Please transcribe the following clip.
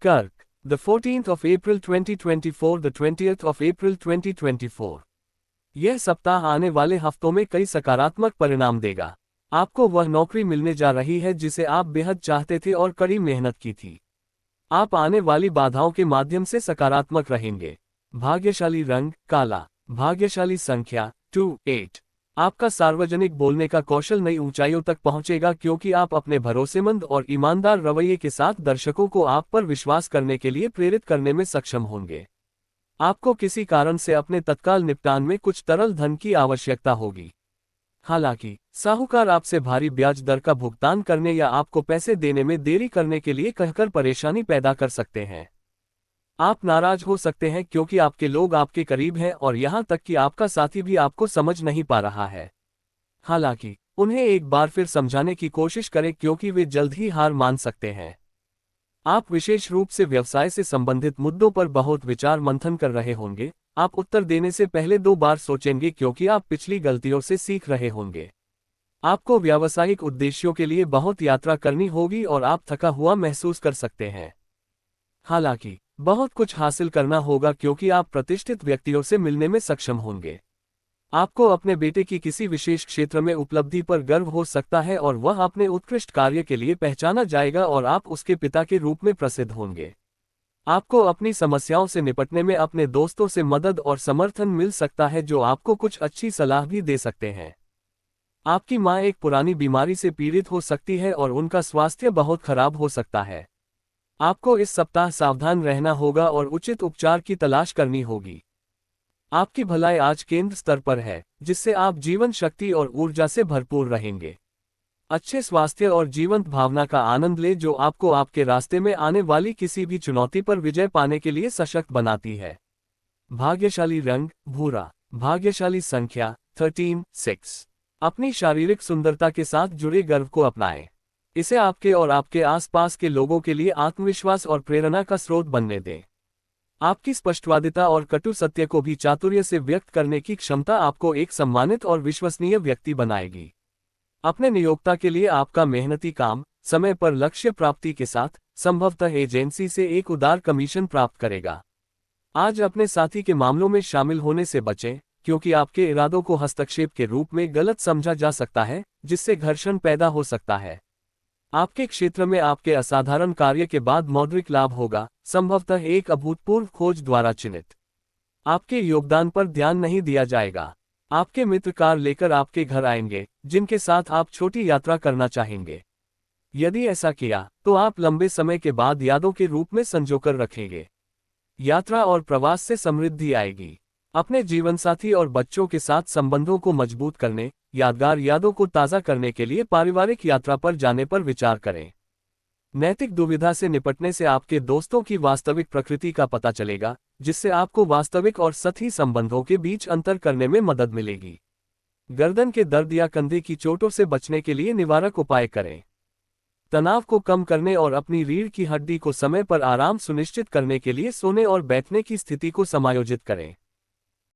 कर्क, the 14th of April 2024, the 20th of April 2024। यह सप्ताह आने वाले हफ्तों में कई सकारात्मक परिणाम देगा। आपको वह नौकरी मिलने जा रही है जिसे आप बेहद चाहते थे और कड़ी मेहनत की थी। आप आने वाली बाधाओं के माध्यम से सकारात्मक रहेंगे। भाग्यशाली रंग काला। भाग्यशाली संख्या 28। आपका सार्वजनिक बोलने का कौशल नई ऊंचाइयों तक पहुंचेगा क्योंकि आप अपने भरोसेमंद और ईमानदार रवैये के साथ दर्शकों को आप पर विश्वास करने के लिए प्रेरित करने में सक्षम होंगे। आपको किसी कारण से अपने तत्काल निपटान में कुछ तरल धन की आवश्यकता होगी। हालांकि साहूकार आपसे भारी ब्याज दर का भुगतान करने या आपको पैसे देने में देरी करने के लिए कहकर परेशानी पैदा कर सकते हैं। आप नाराज हो सकते हैं क्योंकि आपके लोग आपके करीब हैं और यहां तक कि आपका साथी भी आपको समझ नहीं पा रहा है। हालांकि उन्हें एक बार फिर समझाने की कोशिश करें क्योंकि वे जल्द ही हार मान सकते हैं। आप विशेष रूप से व्यवसाय से संबंधित मुद्दों पर बहुत विचार मंथन कर रहे होंगे। आप उत्तर देने से पहले 2 बार सोचेंगे क्योंकि आप पिछली गलतियों से सीख रहे होंगे। आपको व्यावसायिक उद्देश्यों के लिए बहुत यात्रा करनी होगी और आप थका हुआ महसूस कर सकते हैं। हालांकि बहुत कुछ हासिल करना होगा क्योंकि आप प्रतिष्ठित व्यक्तियों से मिलने में सक्षम होंगे। आपको अपने बेटे की किसी विशेष क्षेत्र में उपलब्धि पर गर्व हो सकता है और वह अपने उत्कृष्ट कार्य के लिए पहचाना जाएगा और आप उसके पिता के रूप में प्रसिद्ध होंगे। आपको अपनी समस्याओं से निपटने में अपने दोस्तों से मदद और समर्थन मिल सकता है जो आपको कुछ अच्छी सलाह भी दे सकते हैं। आपकी मां एक पुरानी बीमारी से पीड़ित हो सकती है और उनका स्वास्थ्य बहुत खराब हो सकता है। आपको इस सप्ताह सावधान रहना होगा और उचित उपचार की तलाश करनी होगी। आपकी भलाई आज केंद्र स्तर पर है, जिससे आप जीवन शक्ति और ऊर्जा से भरपूर रहेंगे। अच्छे स्वास्थ्य और जीवंत भावना का आनंद ले जो आपको आपके रास्ते में आने वाली किसी भी चुनौती पर विजय पाने के लिए सशक्त बनाती है। भाग्यशाली रंग भूरा। भाग्यशाली संख्या 13-6। अपनी शारीरिक सुंदरता के साथ जुड़े गर्व को अपनाएं। इसे आपके और आपके आसपास के लोगों के लिए आत्मविश्वास और प्रेरणा का स्रोत बनने दें। आपकी स्पष्टवादिता और कटु सत्य को भी चातुर्य से व्यक्त करने की क्षमता आपको एक सम्मानित और विश्वसनीय व्यक्ति बनाएगी। अपने नियोक्ता के लिए आपका मेहनती काम समय पर लक्ष्य प्राप्ति के साथ संभवतः एजेंसी से एक उदार कमीशन प्राप्त करेगा। आज अपने साथी के मामलों में शामिल होने से बचें क्योंकि आपके इरादों को हस्तक्षेप के रूप में गलत समझा जा सकता है, जिससे घर्षण पैदा हो सकता है। आपके क्षेत्र में आपके असाधारण कार्य के बाद मौद्रिक लाभ होगा, संभवतः एक अभूतपूर्व खोज द्वारा चिन्हित। आपके योगदान पर ध्यान नहीं दिया जाएगा। आपके मित्र कार लेकर आपके घर आएंगे, जिनके साथ आप छोटी यात्रा करना चाहेंगे। यदि ऐसा किया, तो आप लंबे समय के बाद यादों के रूप में संजोकर रखेंगे। यात्रा और प्रवास से समृद्धि आएगी। अपने जीवनसाथी और बच्चों के साथ संबंधों को मजबूत करने, यादगार यादों को ताज़ा करने के लिए पारिवारिक यात्रा पर जाने पर विचार करें। नैतिक दुविधा से निपटने से आपके दोस्तों की वास्तविक प्रकृति का पता चलेगा, जिससे आपको वास्तविक और सतही संबंधों के बीच अंतर करने में मदद मिलेगी। गर्दन के दर्द या कंधे की चोटों से बचने के लिए निवारक उपाय करें। तनाव को कम करने और अपनी रीढ़ की हड्डी को समय पर आराम सुनिश्चित करने के लिए सोने और बैठने की स्थिति को समायोजित करें।